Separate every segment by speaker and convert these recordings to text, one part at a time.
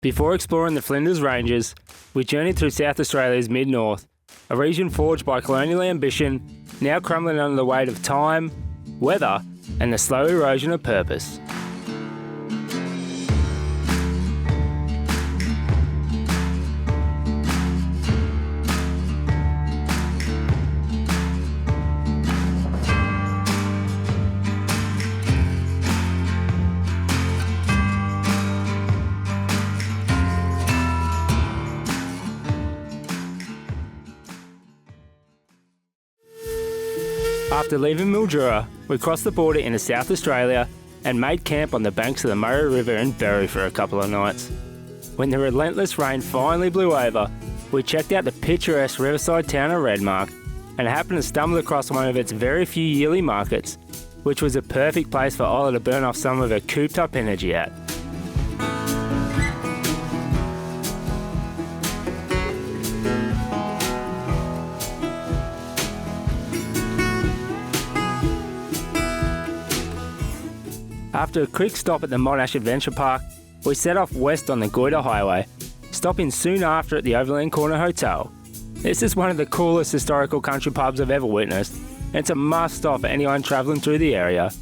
Speaker 1: Before exploring the Flinders Ranges, we journeyed through South Australia's mid-north, a region forged by colonial ambition, now crumbling under the weight of time, weather, and the slow erosion of purpose. After leaving Mildura, we crossed the border into South Australia and made camp on the banks of the Murray River in Burra for a couple of nights. When the relentless rain finally blew over, we checked out the picturesque riverside town of Renmark and happened to stumble across one of its very few yearly markets, which was a perfect place for Ola to burn off some of her cooped up energy at. After a quick stop at the Monash Adventure Park, we set off west on the Goyder Highway, stopping soon after at the Overland Corner Hotel. This is one of the coolest historical country pubs I've ever witnessed, and it's a must-stop for anyone travelling through the area.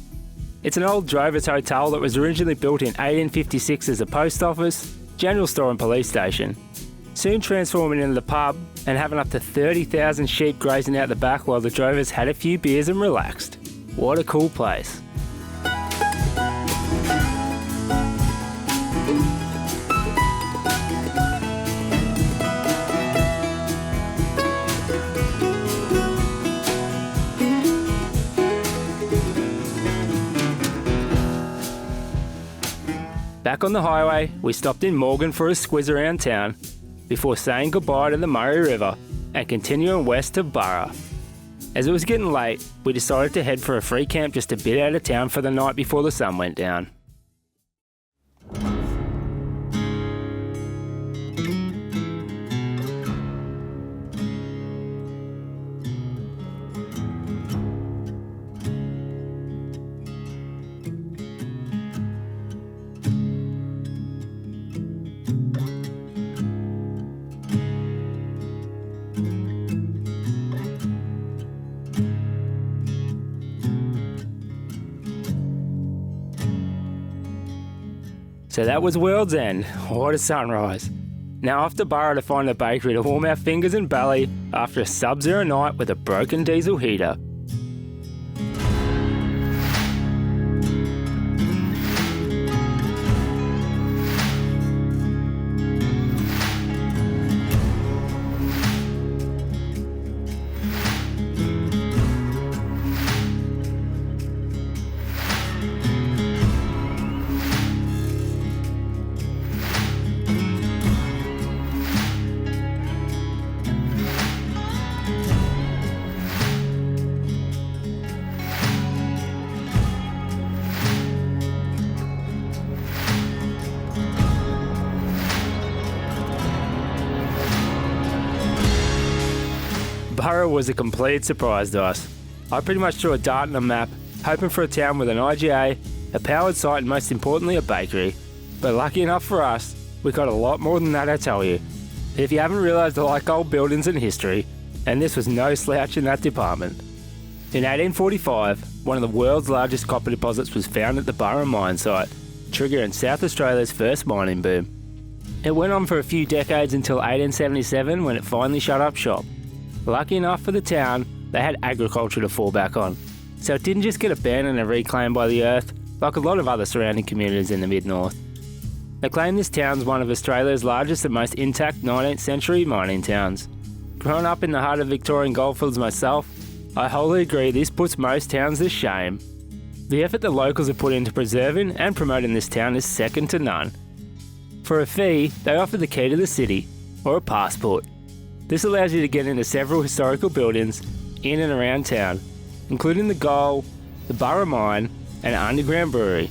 Speaker 1: It's an old drover's hotel that was originally built in 1856 as a post office, general store and police station, soon transforming into the pub and having up to 30,000 sheep grazing out the back while the drovers had a few beers and relaxed. What a cool place. Back on the highway, we stopped in Morgan for a squiz around town before saying goodbye to the Murray River and continuing west to Burra. As it was getting late, we decided to head for a free camp just a bit out of town for the night before the sun went down. So that was World's End. What a sunrise. Now off to Burra to find a bakery to warm our fingers and belly after a sub-zero night with a broken diesel heater. Burra was a complete surprise to us. I pretty much threw a dart on a map, hoping for a town with an IGA, a powered site and most importantly a bakery. But lucky enough for us, we got a lot more than that, I tell you. If you haven't realised I like old buildings and history, and this was no slouch in that department. In 1845, one of the world's largest copper deposits was found at the Burra mine site, triggering South Australia's first mining boom. It went on for a few decades until 1877 when it finally shut up shop. Lucky enough for the town, they had agriculture to fall back on, so it didn't just get abandoned and reclaimed by the earth like a lot of other surrounding communities in the mid-north. They claim this town's one of Australia's largest and most intact 19th century mining towns. Growing up in the heart of Victorian goldfields myself, I wholly agree this puts most towns to shame. The effort the locals have put into preserving and promoting this town is second to none. For a fee, they offer the key to the city, or a passport. This allows you to get into several historical buildings in and around town, including the Goal, the Burra Mine, and an underground brewery.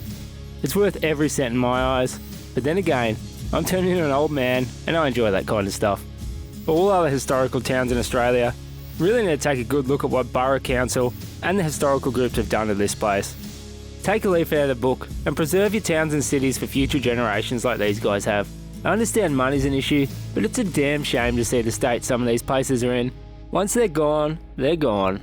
Speaker 1: It's worth every cent in my eyes, but then again, I'm turning into an old man and I enjoy that kind of stuff. All other historical towns in Australia really need to take a good look at what Burra Council and the historical groups have done to this place. Take a leaf out of the book and preserve your towns and cities for future generations like these guys have. I understand money's an issue, but it's a damn shame to see the state some of these places are in. Once they're gone, they're gone.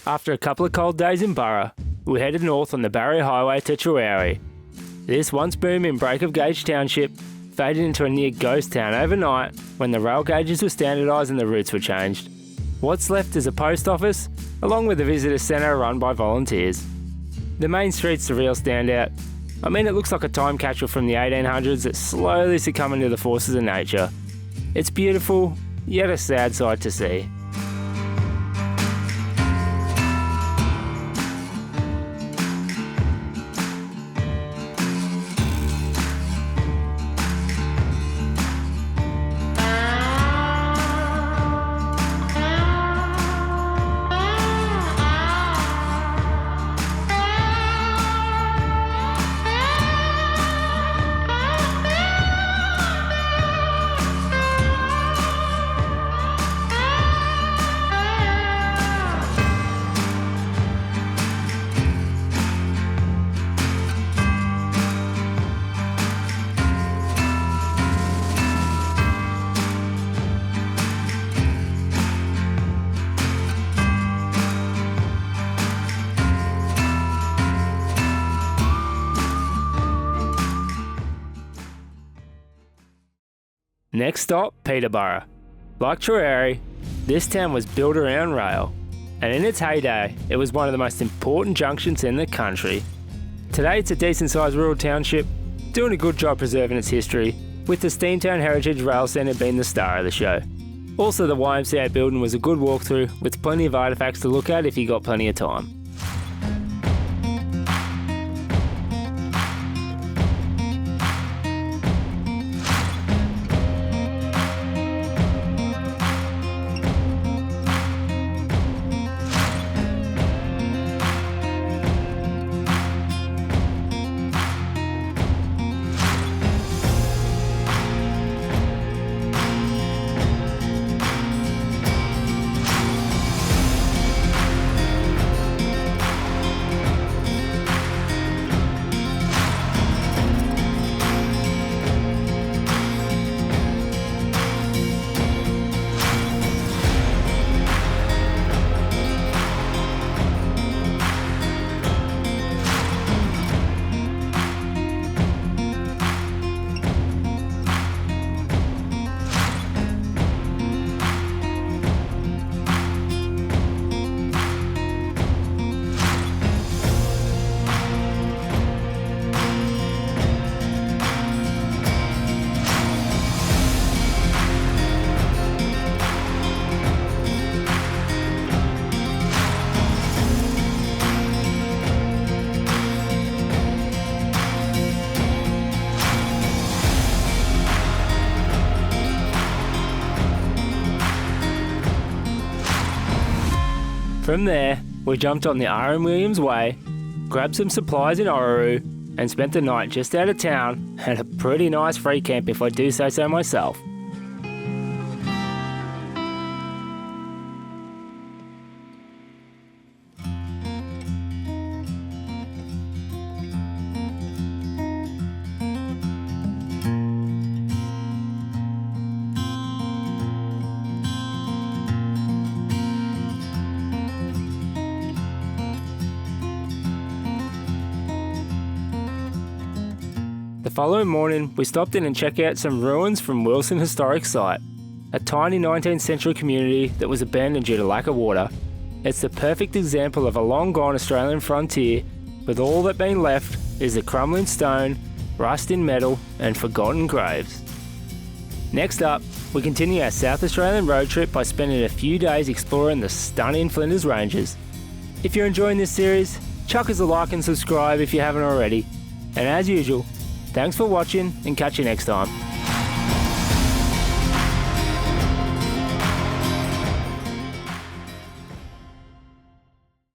Speaker 1: After a couple of cold days in Burra, we headed north on the Barrier Highway to Terowie. This once booming break of gauge township faded into a near ghost town overnight when the rail gauges were standardised and the routes were changed. What's left is a post office, along with a visitor centre run by volunteers. The main street's the real standout. I mean, it looks like a time capsule from the 1800s that's slowly succumbing to the forces of nature. It's beautiful, yet a sad sight to see. Next stop, Peterborough. Like Terowie, this town was built around rail, and in its heyday, it was one of the most important junctions in the country. Today it's a decent sized rural township, doing a good job preserving its history, with the Steamtown Heritage Rail Centre being the star of the show. Also, the YMCA building was a good walkthrough, with plenty of artefacts to look at if you got plenty of time. From there, we jumped on the R.M. Williams Way, grabbed some supplies in Orroroo, and spent the night just out of town at a pretty nice free camp if I do say so myself. The following morning, we stopped in and checked out some ruins from Wilson Historic Site, a tiny 19th century community that was abandoned due to lack of water. It's the perfect example of a long-gone Australian frontier, with all that been left is the crumbling stone, rust in metal, and forgotten graves. Next up, we continue our South Australian road trip by spending a few days exploring the stunning Flinders Ranges. If you're enjoying this series, chuck us a like and subscribe if you haven't already. And as usual, thanks for watching and catch you next time.